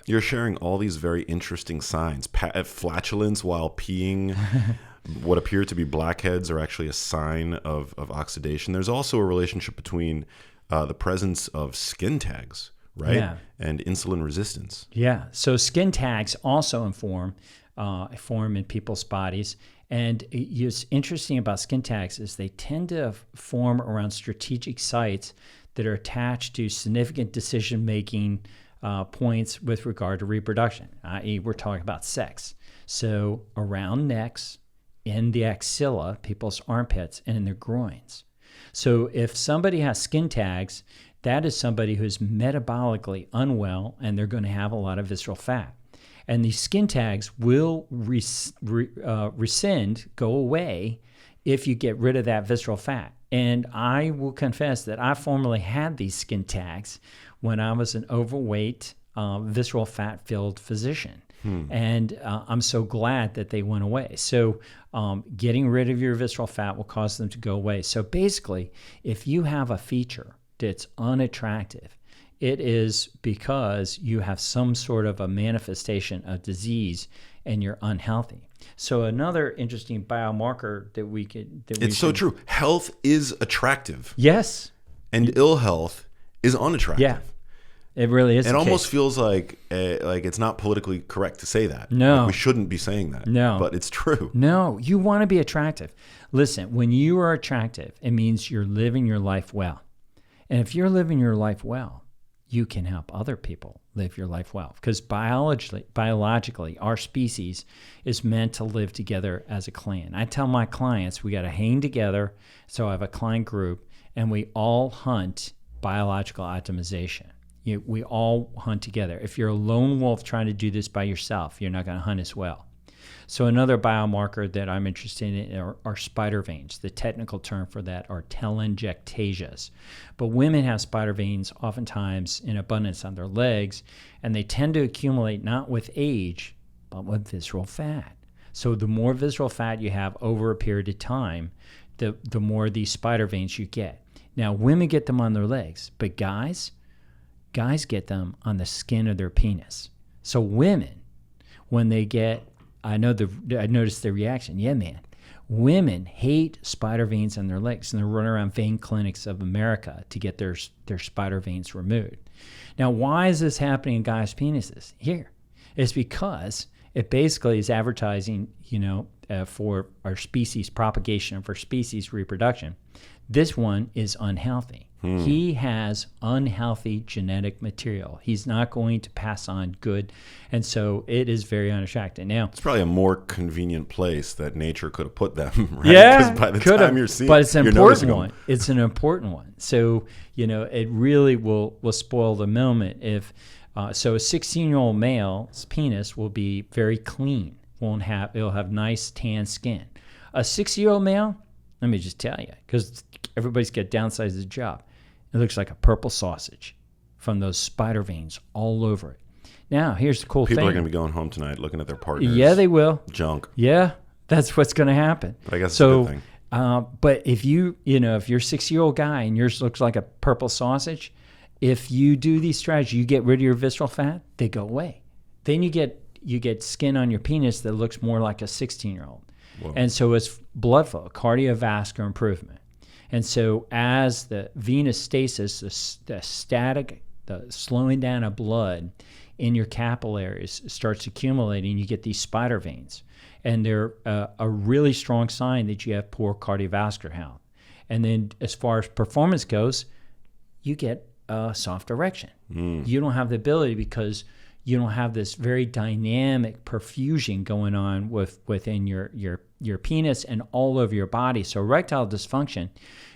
You're sharing all these very interesting signs. Flatulence while peeing, what appear to be blackheads are actually a sign of oxidation. There's also a relationship between the presence of skin tags, right? Yeah. And insulin resistance. Yeah. So skin tags also form in people's bodies. And what's interesting about skin tags is they tend to form around strategic sites that are attached to significant decision-making points with regard to reproduction, i.e. we're talking about sex. So around necks, in the axilla, people's armpits, and in their groins. So if somebody has skin tags, that is somebody who's metabolically unwell, and they're going to have a lot of visceral fat. And these skin tags will rescind, go away, if you get rid of that visceral fat. And I will confess that I formerly had these skin tags when I was an overweight, visceral fat-filled physician. And I'm so glad that they went away. So getting rid of your visceral fat will cause them to go away. So basically, if you have a feature that's unattractive, it is because you have some sort of a manifestation of disease and you're unhealthy. So another interesting biomarker that we could... It's so true. Health is attractive. Yes. And ill health is unattractive. Yeah. It really is. It almost feels like it's not politically correct to say that. No. Like we shouldn't be saying that. No. But it's true. No, you want to be attractive. Listen, when you are attractive, it means you're living your life well. And if you're living your life well, you can help other people live your life well. Because biologically, our species is meant to live together as a clan. I tell my clients we got to hang together. So I have a client group, and we all hunt biological optimization. We all hunt together. If you're a lone wolf trying to do this by yourself, you're not going to hunt as well. So another biomarker that I'm interested in are spider veins. The technical term for that are telangiectasias. But women have spider veins oftentimes in abundance on their legs, and they tend to accumulate not with age, but with visceral fat. So the more visceral fat you have over a period of time, the more these spider veins you get. Now, women get them on their legs, but guys get them on the skin of their penis. So women, when they get, I noticed the reaction. Yeah, man. Women hate spider veins on their legs, and they're running around vein clinics of America to get their spider veins removed. Now, why is this happening in guys' penises? Here, it's because it basically is advertising, for our species propagation, for species reproduction. This one is unhealthy. He has unhealthy genetic material. He's not going to pass on good, and so it is very unattractive. Now, it's probably a more convenient place that nature could have put them, right? Yeah, by the time you're seeing, but it's an you're important one. Them. It's an important one. So it really will spoil the moment if. So a 16-year-old male's penis will be very clean. It'll have nice tan skin. A 60-year-old male, let me just tell you, because everybody's got downsized the job. It looks like a purple sausage from those spider veins all over it. Now, here's the cool thing. People are going to be going home tonight looking at their partners. Yeah, they will. Junk. Yeah, that's what's going to happen. But I guess it's a good thing. But if if you're a 60-year-old guy and yours looks like a purple sausage, if you do these strategies, you get rid of your visceral fat, they go away. Then you get skin on your penis that looks more like a 16-year-old. And so it's blood flow, cardiovascular improvement. And so as the venous stasis, the slowing down of blood in your capillaries starts accumulating, you get these spider veins. And they're a really strong sign that you have poor cardiovascular health. And then as far as performance goes, you get a soft erection. You don't have the ability because you don't have this very dynamic perfusion going on within your penis and all over your body. So erectile dysfunction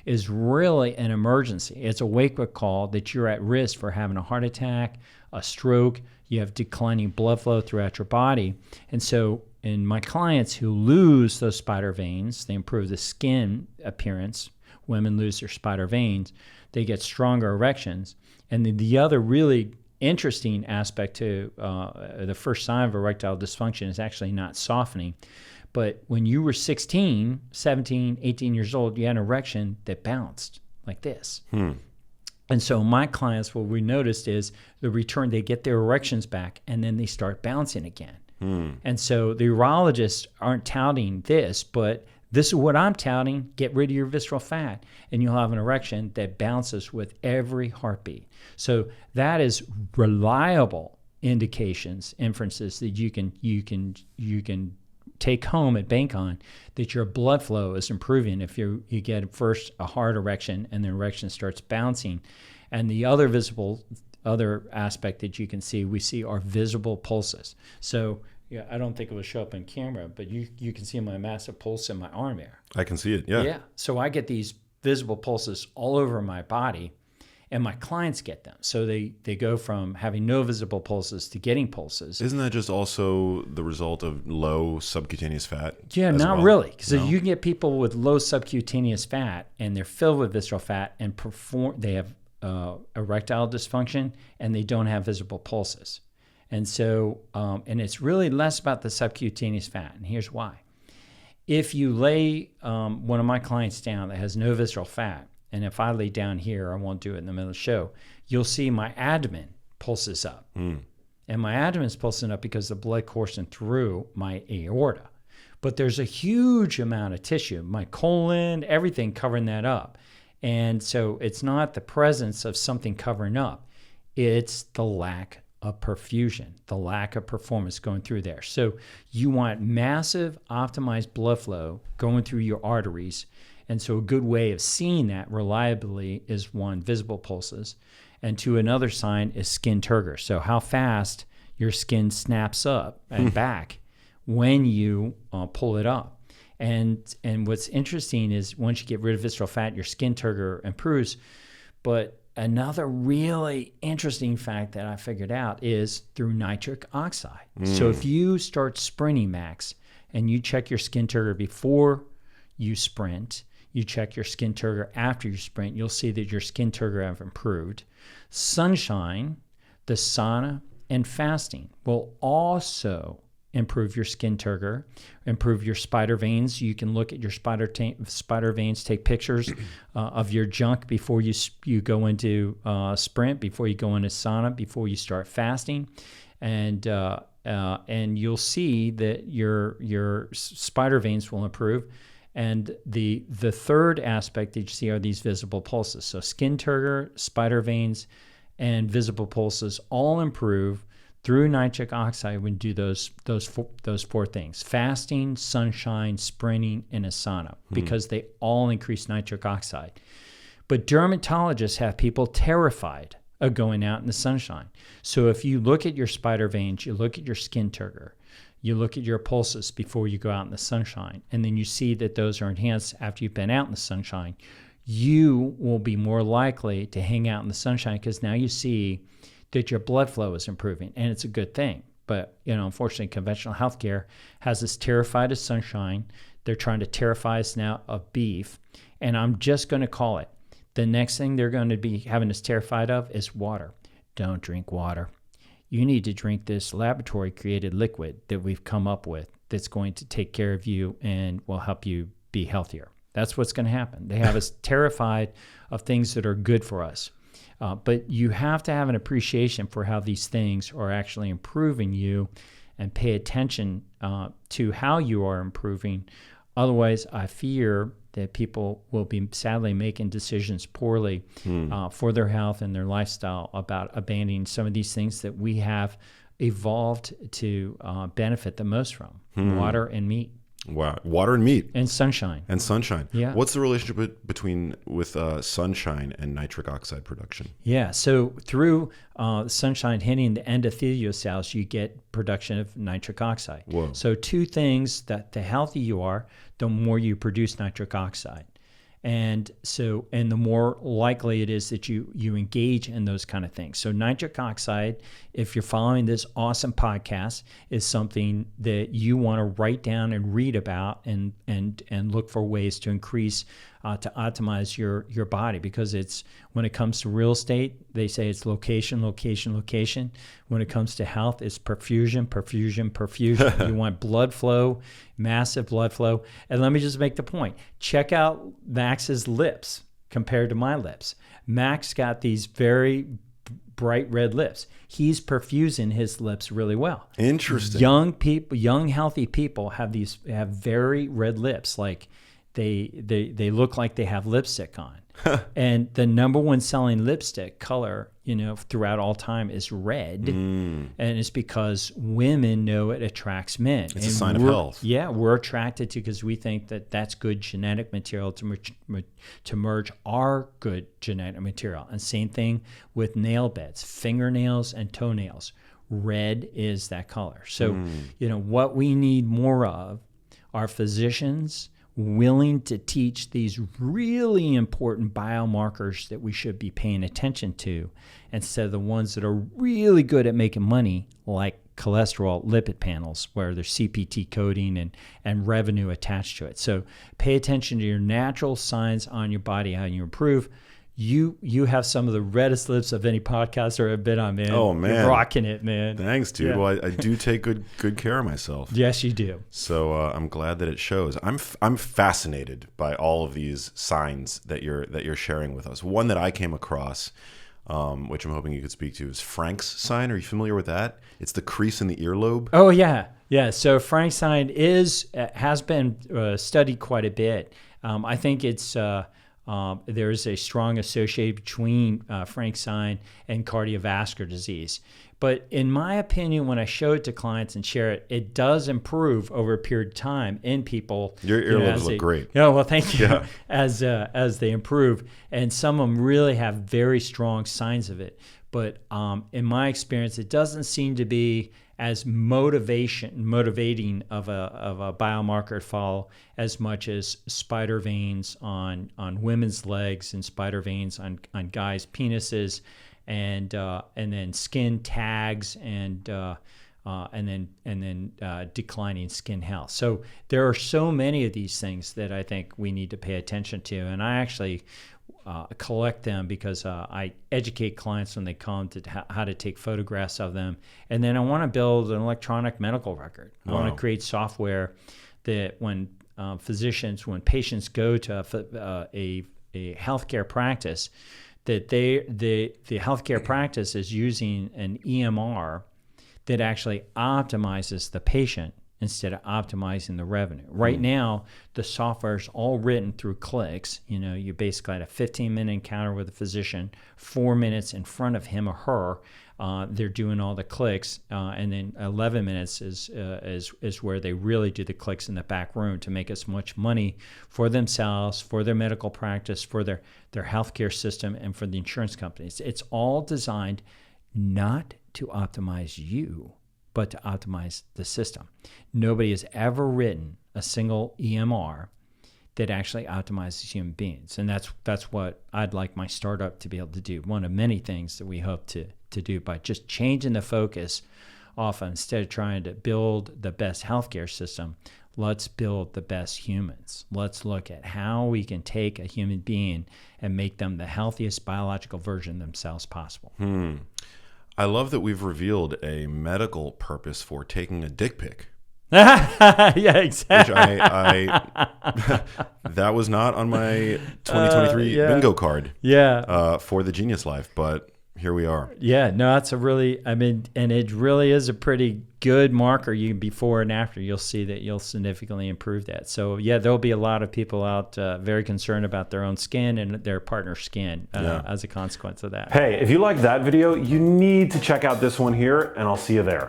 is really an emergency. It's a wake-up call that you're at risk for having a heart attack, a stroke. You have declining blood flow throughout your body. And so in my clients who lose those spider veins, they improve the skin appearance. Women lose their spider veins. They get stronger erections. And then the other really interesting aspect to the first sign of erectile dysfunction is actually not softening. But when you were 16, 17, 18 years old, you had an erection that bounced like this. And so my clients, what we noticed is the return, they get their erections back and then they start bouncing again. And so the urologists aren't touting this, but this is what I'm touting. Get rid of your visceral fat and you'll have an erection that bounces with every heartbeat. So that is reliable indications, inferences that you can take home at bank on that your blood flow is improving if you get first a hard erection and the erection starts bouncing. And the other aspect that you can see, we see are visible pulses. So yeah, I don't think it will show up on camera, but you can see my massive pulse in my arm there. I can see it, yeah. Yeah, so I get these visible pulses all over my body, and my clients get them. So they go from having no visible pulses to getting pulses. Isn't that just also the result of low subcutaneous fat? Yeah, not really. Because if you can get people with low subcutaneous fat and they're filled with visceral fat and they have erectile dysfunction and they don't have visible pulses. And so, and it's really less about the subcutaneous fat. And here's why. If you lay one of my clients down that has no visceral fat, and if I lay down here, I won't do it in the middle of the show, you'll see my abdomen pulses up. And my abdomen is pulsing up because the blood coursing through my aorta. But there's a huge amount of tissue, my colon, everything covering that up. And so it's not the presence of something covering up. It's the lack of perfusion, the lack of performance going through there. So you want massive optimized blood flow going through your arteries. And so a good way of seeing that reliably is one, visible pulses, and two, another sign is skin turgor. So how fast your skin snaps up and back when you pull it up. And what's interesting is once you get rid of visceral fat, your skin turgor improves. But another really interesting fact that I figured out is through nitric oxide. So if you start sprinting, Max, and you check your skin turgor before you sprint, you check your skin turgor after you sprint, you'll see that your skin turgor have improved. Sunshine, the sauna, and fasting will also improve your skin turgor, improve your spider veins. You can look at your spider veins, take pictures of your junk before you go into sprint, before you go into sauna, before you start fasting, and you'll see that your spider veins will improve. And the third aspect that you see are these visible pulses. So skin turgor, spider veins, and visible pulses all improve through nitric oxide when you do those four things: fasting, sunshine, sprinting, and a sauna, because they all increase nitric oxide. But dermatologists have people terrified of going out in the sunshine. So if you look at your spider veins, you look at your skin turgor, you look at your pulses before you go out in the sunshine, and then you see that those are enhanced after you've been out in the sunshine, you will be more likely to hang out in the sunshine because now you see that your blood flow is improving, and it's a good thing. But, unfortunately, conventional healthcare has us terrified of sunshine. They're trying to terrify us now of beef, and I'm just going to call it. The next thing they're going to be having us terrified of is water. Don't drink water. You need to drink this laboratory-created liquid that we've come up with that's going to take care of you and will help you be healthier. That's what's going to happen. They have us terrified of things that are good for us. But you have to have an appreciation for how these things are actually improving you and pay attention to how you are improving. Otherwise, I fear that people will be sadly making decisions poorly for their health and their lifestyle about abandoning some of these things that we have evolved to benefit the most from: water and meat. Wow, water and meat and sunshine. Yeah. What's the relationship with sunshine and nitric oxide production? Yeah. So through sunshine hitting the endothelial cells, you get production of nitric oxide. Whoa. So two things: that the healthier you are, the more you produce nitric oxide. And the more likely it is that you engage in those kind of things. So nitric oxide, if you're following this awesome podcast, is something that you want to write down and read about and look for ways to increase, to optimize your body, because it's, when it comes to real estate, they say it's location, location, location. When it comes to health, it's perfusion, perfusion, perfusion. You want blood flow, massive blood flow. And let me just make the point. Check out Max's lips. compared to my lips. Max got these very bright red lips. He's perfusing his lips really well. Interesting. Young people, young healthy people have very red lips. Like they look like they have lipstick on. And the number one selling lipstick color, throughout all time is red. And it's because women know it attracts men. It's a sign of health. Yeah, we're attracted to because we think that that's good genetic material to merge our good genetic material. And same thing with nail beds, fingernails and toenails. Red is that color. So, what we need more of are physicians willing to teach these really important biomarkers that we should be paying attention to instead of the ones that are really good at making money, like cholesterol lipid panels, where there's CPT coding and revenue attached to it. So pay attention to your natural signs on your body, how you improve. You have some of the reddest lips of any podcaster I've been on, man. Oh, man. You're rocking it, man. Thanks, dude. Yeah. Well, I do take good care of myself. Yes, you do. So I'm glad that it shows. I'm fascinated by all of these signs that you're sharing with us. One that I came across, which I'm hoping you could speak to, is Frank's sign. Are you familiar with that? It's the crease in the earlobe. Oh, yeah. Yeah. So Frank's sign has been studied quite a bit. I think it's... there's a strong association between Frank's sign and cardiovascular disease. But in my opinion, when I show it to clients and share it, it does improve over a period of time in people. Your earlobes look great. Yeah, well, thank you. Yeah. As they improve, and some of them really have very strong signs of it. But in my experience, it doesn't seem to be as motivating of a biomarker to follow as much as spider veins on women's legs and spider veins on guys' penises, and then skin tags and then declining skin health. So there are so many of these things that I think we need to pay attention to, and I actually collect them because I educate clients when they come to how to take photographs of them. And then I want to build an electronic medical record. I want to create software that when patients go to a healthcare practice, that the healthcare practice is using an EMR that actually optimizes the patient instead of optimizing the revenue. Right now, the software is all written through clicks. You basically had a 15-minute encounter with a physician, 4 minutes in front of him or her. They're doing all the clicks, and then 11 minutes is where they really do the clicks in the back room to make as much money for themselves, for their medical practice, for their healthcare system, and for the insurance companies. It's all designed not to optimize you, but to optimize the system. Nobody has ever written a single EMR that actually optimizes human beings. And that's what I'd like my startup to be able to do. One of many things that we hope to do by just changing the focus off, instead of trying to build the best healthcare system, let's build the best humans. Let's look at how we can take a human being and make them the healthiest biological version of themselves possible. I love that we've revealed a medical purpose for taking a dick pic. Yeah, exactly. Which that was not on my 2023 bingo card. For the Genius Life, but here we are. Yeah, no, that's and it really is a pretty good marker. You before and after, you'll see that you'll significantly improve that. So yeah, there'll be a lot of people out very concerned about their own skin and their partner's skin as a consequence of that. Hey, if you liked that video, you need to check out this one here, and I'll see you there.